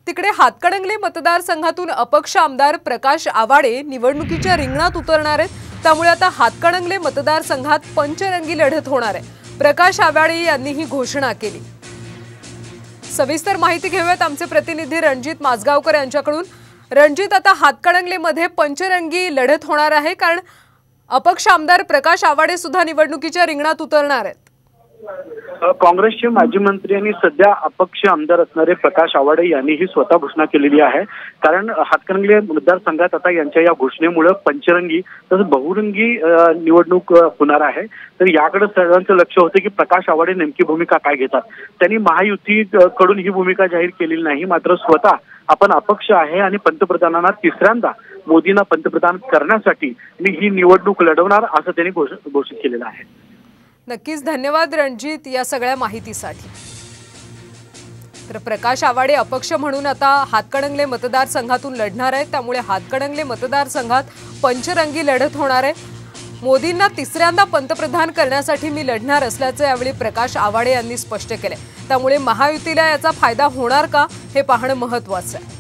तिकडे हातकणंगले मतदारसंघातून अपक्ष आमदार प्रकाश आवाडे निवडणुकीच्या रिंगणात उतरणार आहेत। त्यामुळे आता हातकणंगले मतदारसंघात पंचरंगी लढत होणार आहे। प्रकाश आवाडे यांनी ही घोषणा केली। सविस्तर माहिती घेऊयात आमचे प्रतिनिधी रणजित माजगावकर यांच्याकडून। रणजित, आता हातकणंगलेमध्ये पंचरंगी लढत होणार आहे, कारण अपक्ष आमदार प्रकाश आवाडे सुद्धा निवडणुकीच्या रिंगणात उतरणार आहेत। काँग्रेसचे माजी मंत्री आणि सध्या अपक्ष आमदार असणारे प्रकाश आवाडे यांनी ही स्वतः घोषणा केलेली आहे। कारण हातकणंगले मतदारसंघात आता यांच्या या घोषणेमुळे पंचरंगी तसंच बहुरंगी निवडणूक होणार आहे। तर याकडे सर्वांचं लक्ष होतं की प्रकाश आवाडे नेमकी भूमिका काय घेतात। त्यांनी महायुतीकडून ही भूमिका जाहीर केलेली नाही, मात्र स्वतः आपण अपक्ष आहे आणि पंतप्रधानांना तिसऱ्यांदा मोदींना पंतप्रधान करण्यासाठी मी ही निवडणूक लढवणार असं त्यांनी घोषित केलेलं आहे। नक्कीच धन्यवाद रणजित या सगळ्या माहितीसाठी। तर प्रकाश आवाडे अपक्ष म्हणून आता हातकणंगले मतदारसंघातून लढणार आहेत, त्यामुळे हातकणंगले मतदारसंघात पंचरंगी लढत होणार आहे। मोदींना तिसऱ्यांदा पंतप्रधान करण्यासाठी मी लढणार असल्याचे यावेळी प्रकाश आवाडे यांनी स्पष्ट केले। त्यामुळे महायुतीला याचा फायदा होणार का हे पाहणं महत्त्वाचं आहे।